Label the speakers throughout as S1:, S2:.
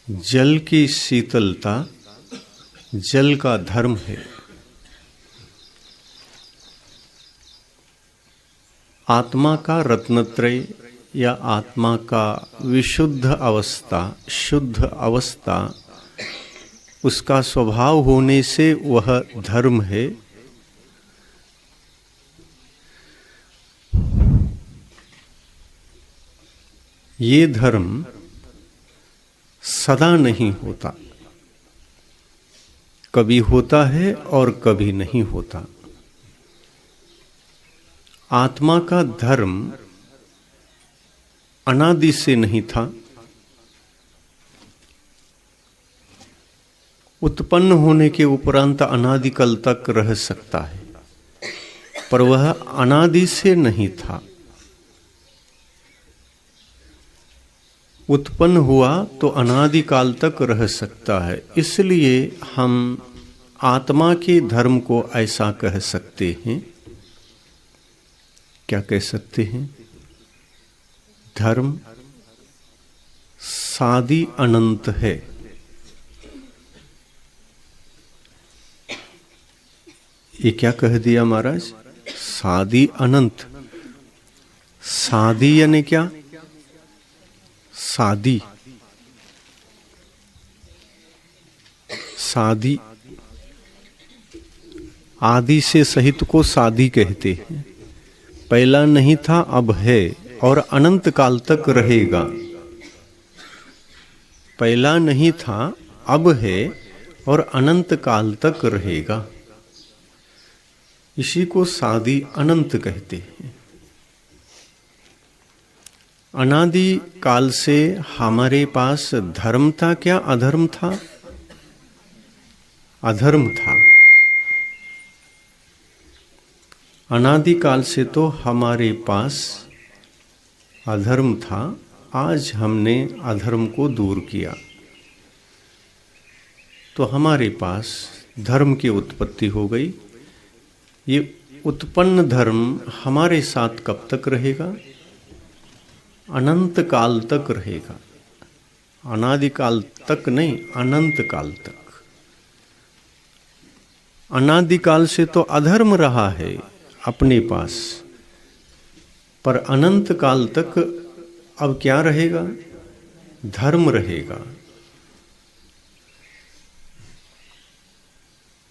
S1: जल की शीतलता जल का धर्म है। आत्मा का रत्नत्रय या आत्मा का विशुद्ध अवस्था, शुद्ध अवस्था, उसका स्वभाव होने से वह धर्म है। ये धर्म सदा नहीं होता, कभी होता है और कभी नहीं होता। आत्मा का धर्म अनादि से नहीं था, उत्पन्न होने के उपरांत अनादिकाल तक रह सकता है, पर वह अनादि से नहीं था। उत्पन्न हुआ तो अनादिकाल तक रह सकता है। इसलिए हम आत्मा के धर्म को ऐसा कह सकते हैं। क्या कह सकते हैं? धर्म सादि अनंत है। ये क्या कह दिया महाराज? सादि अनंत। सादि यानी क्या? सादी, सादी आदि से सहित को सादी कहते हैं। पहला नहीं था, अब है और अनंत काल तक रहेगा। पहला नहीं था, अब है और अनंत काल तक रहेगा। इसी को सादी अनंत कहते हैं। अनादि काल से हमारे पास धर्म था क्या अधर्म था? अधर्म था। अनादि काल से तो हमारे पास अधर्म था। आज हमने अधर्म को दूर किया तो हमारे पास धर्म की उत्पत्ति हो गई। ये उत्पन्न धर्म हमारे साथ कब तक रहेगा? अनंत काल तक रहेगा। अनादि काल तक नहीं, अनंत काल तक। अनादि काल से तो अधर्म रहा है अपने पास, पर अनंत काल तक अब क्या रहेगा? धर्म रहेगा।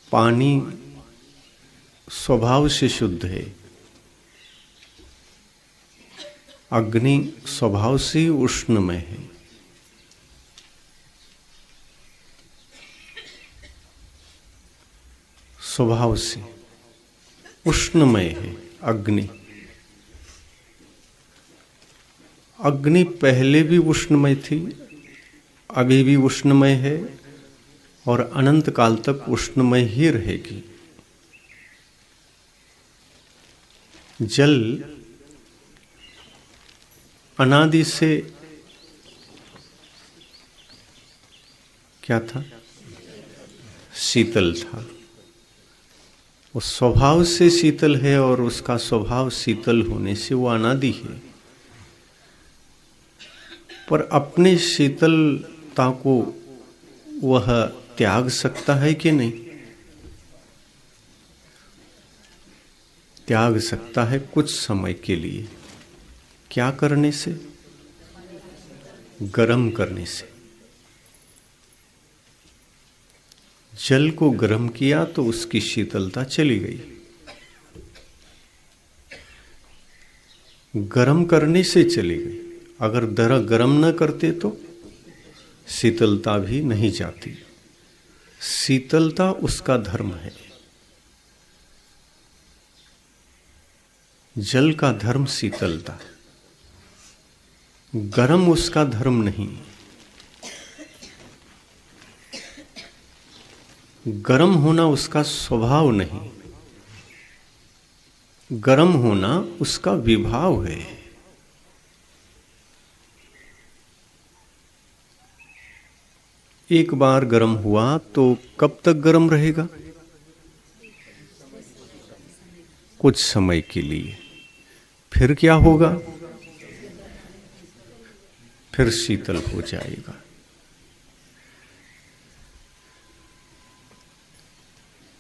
S1: पानी स्वभाव से शुद्ध है, अग्नि स्वभाव से उष्णमय है, स्वभाव से उष्णमय है अग्नि। अग्नि पहले भी उष्णमय थी, अभी भी उष्णमय है और अनंत काल तक उष्णमय ही रहेगी। जल अनादि से क्या था? शीतल था। वो स्वभाव से शीतल है और उसका स्वभाव शीतल होने से वो अनादि है। पर अपने शीतलता को वह त्याग सकता है कि नहीं? त्याग सकता है कुछ समय के लिए। क्या करने से? गर्म करने से। जल को गर्म किया तो उसकी शीतलता चली गई। गर्म करने से चली गई। अगर दरा गर्म न करते तो शीतलता भी नहीं जाती। शीतलता उसका धर्म है। जल का धर्म शीतलता, गर्म उसका धर्म नहीं। गर्म होना उसका स्वभाव नहीं, गर्म होना उसका विभाव है। एक बार गर्म हुआ तो कब तक गर्म रहेगा? कुछ समय के लिए। फिर क्या होगा? फिर शीतल हो जाएगा।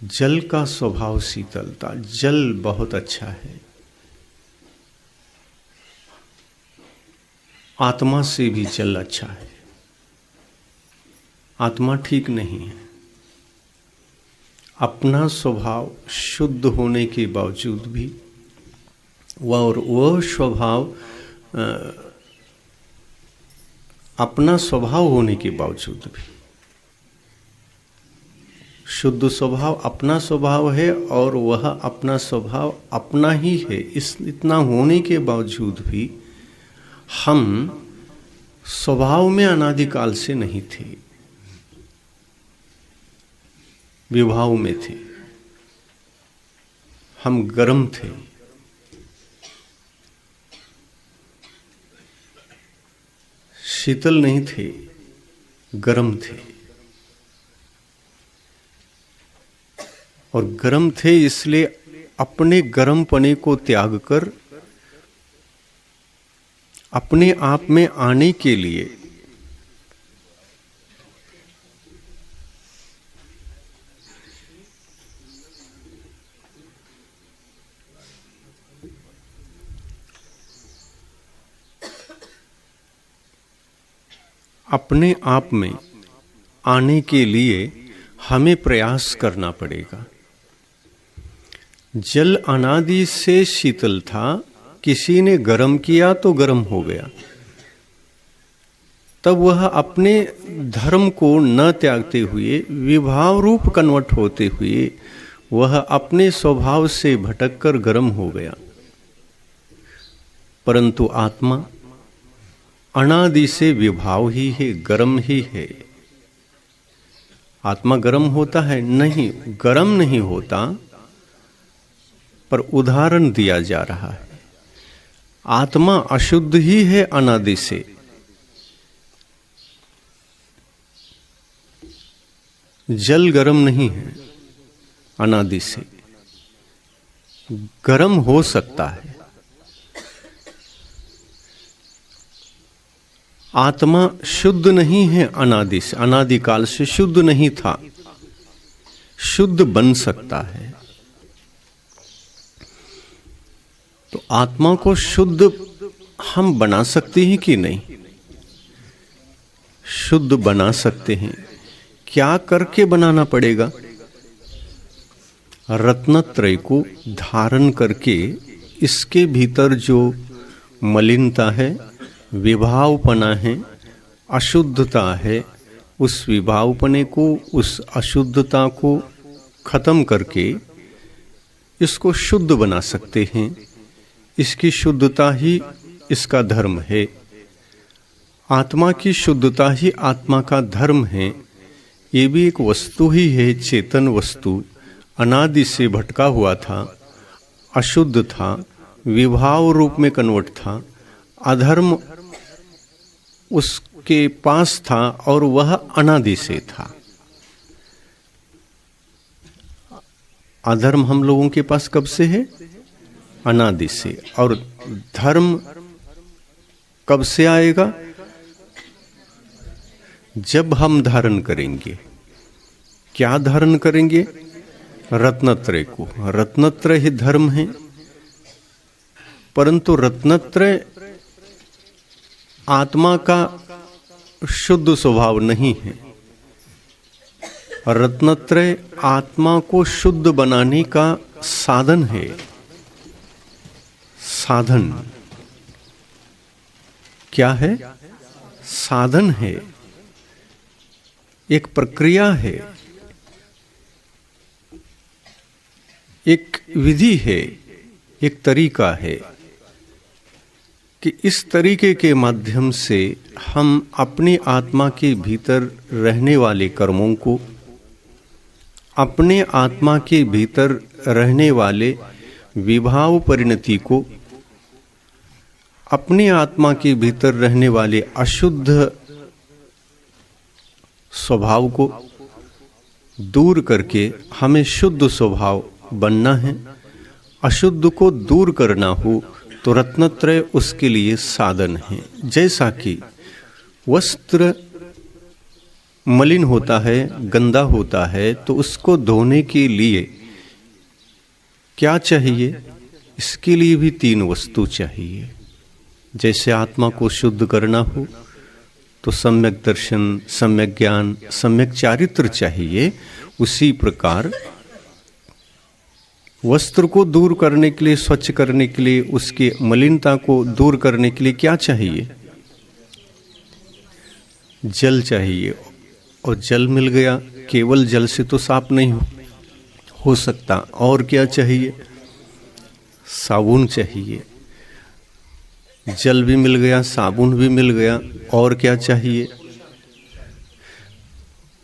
S1: जल का स्वभाव शीतलता, जल बहुत अच्छा है। आत्मा से भी जल अच्छा है। आत्मा ठीक नहीं है। अपना स्वभाव शुद्ध होने के बावजूद भी वह स्वभाव अपना स्वभाव होने के बावजूद भी, शुद्ध स्वभाव अपना स्वभाव है और वह अपना स्वभाव अपना ही है। इतना होने के बावजूद भी हम स्वभाव में अनादिकाल से नहीं थे, विभाव में थे। हम गर्म थे, शीतल नहीं थे, गर्म थे। और गर्म थे इसलिए अपने गर्मपने को त्याग कर अपने आप में आने के लिए हमें प्रयास करना पड़ेगा। जल अनादि से शीतल था, किसी ने गर्म किया तो गर्म हो गया। तब वह अपने धर्म को न त्यागते हुए, विभाव रूप कन्वर्ट होते हुए, वह अपने स्वभाव से भटककर गर्म हो गया। परंतु आत्मा अनादि से विभाव ही है, गर्म ही है। आत्मा गर्म होता है? नहीं, गर्म नहीं होता। पर उदाहरण दिया जा रहा है। आत्मा अशुद्ध ही है अनादि से। जल गर्म नहीं है अनादि से, गर्म हो सकता है। आत्मा शुद्ध नहीं है अनादि से, अनादिकाल से शुद्ध नहीं था, शुद्ध बन सकता है। तो आत्मा को शुद्ध हम बना सकते हैं कि नहीं? शुद्ध बना सकते हैं। क्या करके बनाना पड़ेगा? रत्नत्रय को धारण करके इसके भीतर जो मलिनता है, विभावपना है, अशुद्धता है, उस विभावपने को, उस अशुद्धता को खत्म करके इसको शुद्ध बना सकते हैं। इसकी शुद्धता ही इसका धर्म है। आत्मा की शुद्धता ही आत्मा का धर्म है। ये भी एक वस्तु ही है, चेतन वस्तु। अनादि से भटका हुआ था, अशुद्ध था, विभाव रूप में कन्वर्ट था, अधर्म उसके पास था और वह अनादि से था। अधर्म हम लोगों के पास कब से है? अनादि से। और धर्म कब से आएगा? जब हम धारण करेंगे। क्या धारण करेंगे? रत्नत्रय को। रत्नत्रय ही धर्म है। परंतु रत्नत्रय आत्मा का शुद्ध स्वभाव नहीं है। रत्नत्रय आत्मा को शुद्ध बनाने का साधन है। साधन क्या है? साधन है, एक प्रक्रिया है, एक विधि है, एक तरीका है कि इस तरीके के माध्यम से हम अपनी आत्मा के भीतर रहने वाले कर्मों को, अपने आत्मा के भीतर रहने वाले विभाव परिणति को, अपनी आत्मा के भीतर रहने वाले अशुद्ध स्वभाव को दूर करके हमें शुद्ध स्वभाव बनना है। अशुद्ध को दूर करना हो तो रत्नत्रय उसके लिए साधन है। जैसा कि वस्त्र मलिन होता है, गंदा होता है, तो उसको धोने के लिए क्या चाहिए? इसके लिए भी 3 वस्तु चाहिए। जैसे आत्मा को शुद्ध करना हो तो सम्यक दर्शन, सम्यक ज्ञान, सम्यक चारित्र चाहिए। उसी प्रकार वस्त्र को दूर करने के लिए, स्वच्छ करने के लिए, उसकी मलिनता को दूर करने के लिए क्या चाहिए? जल चाहिए। और जल मिल गया, केवल जल से तो साफ नहीं हो सकता। और क्या चाहिए? साबुन चाहिए। जल भी मिल गया, साबुन भी मिल गया, और क्या चाहिए?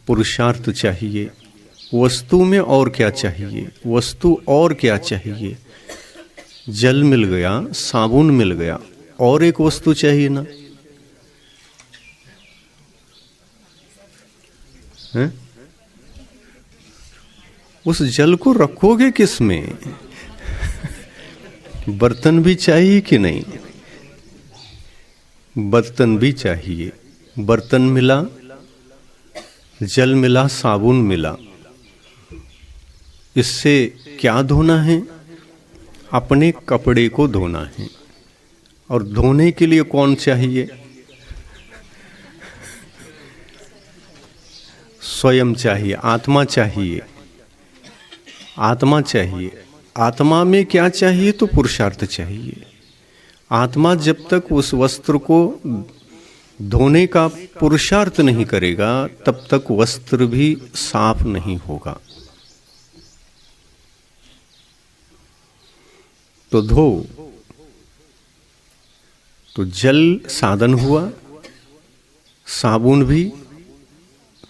S1: पुरुषार्थ चाहिए। वस्तु में और क्या चाहिए? वस्तु और क्या चाहिए? जल मिल गया, साबुन मिल गया, और एक वस्तु चाहिए ना है? उस जल को रखोगे किस में? बर्तन भी चाहिए कि नहीं? बर्तन भी चाहिए। बर्तन मिला, जल मिला, साबुन मिला, इससे क्या धोना है? अपने कपड़े को धोना है। और धोने के लिए कौन चाहिए? स्वयं चाहिए, आत्मा चाहिए। आत्मा चाहिए। आत्मा में क्या चाहिए? तो पुरुषार्थ चाहिए। आत्मा जब तक उस वस्त्र को धोने का पुरुषार्थ नहीं करेगा, तब तक वस्त्र भी साफ नहीं होगा। तो धो, तो जल साधन हुआ, साबुन भी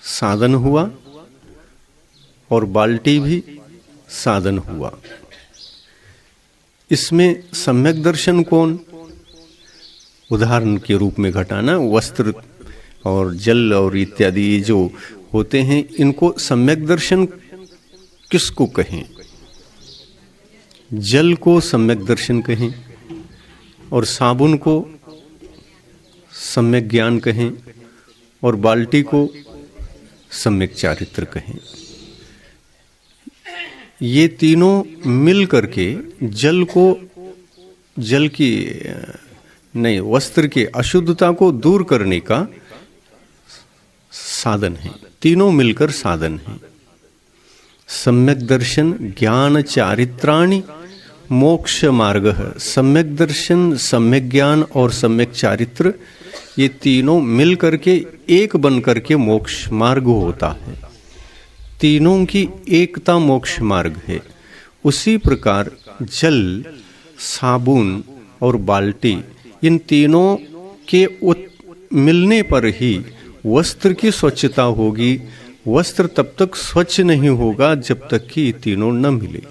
S1: साधन हुआ, और बाल्टी भी साधन हुआ। इसमें सम्यक दर्शन कौन? उदाहरण के रूप में घटाना, वस्त्र और जल और इत्यादि जो होते हैं, इनको सम्यक दर्शन किसको कहें? जल को सम्यक दर्शन कहें, और साबुन को सम्यक ज्ञान कहें, और बाल्टी को सम्यक चारित्र कहें। ये तीनों मिल करके जल को, जल की नहीं, वस्त्र के अशुद्धता को दूर करने का साधन है। तीनों मिलकर साधन है। सम्यक दर्शन, ज्ञान, चारित्राणि मोक्ष मार्ग। सम्यक दर्शन, सम्यक ज्ञान और सम्यक चारित्र, ये तीनों मिल करके एक बन करके मोक्ष मार्ग होता है। तीनों की एकता मोक्ष मार्ग है। उसी प्रकार जल, साबुन और बाल्टी, इन तीनों के मिलने पर ही वस्त्र की स्वच्छता होगी। वस्त्र तब तक स्वच्छ नहीं होगा जब तक कि ये तीनों न मिले।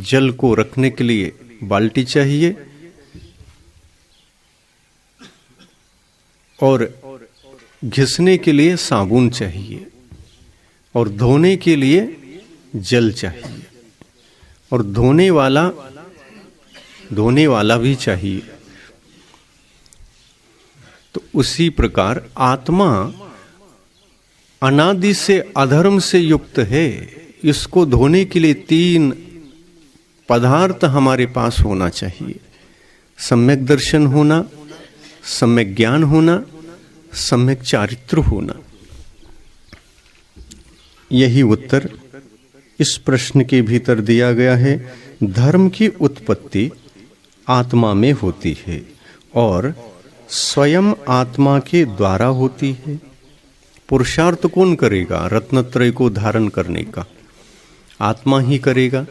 S1: जल को रखने के लिए बाल्टी चाहिए, और घिसने के लिए साबुन चाहिए, और धोने के लिए जल चाहिए, और धोने वाला भी चाहिए। तो उसी प्रकार आत्मा अनादि से अधर्म से युक्त है। इसको धोने के लिए 3 पदार्थ हमारे पास होना चाहिए। सम्यक दर्शन होना, सम्यक ज्ञान होना, सम्यक चारित्र होना। यही उत्तर इस प्रश्न के भीतर दिया गया है। धर्म की उत्पत्ति आत्मा में होती है और स्वयं आत्मा के द्वारा होती है। पुरुषार्थ कौन करेगा? रत्नत्रय को धारण करने का आत्मा ही करेगा।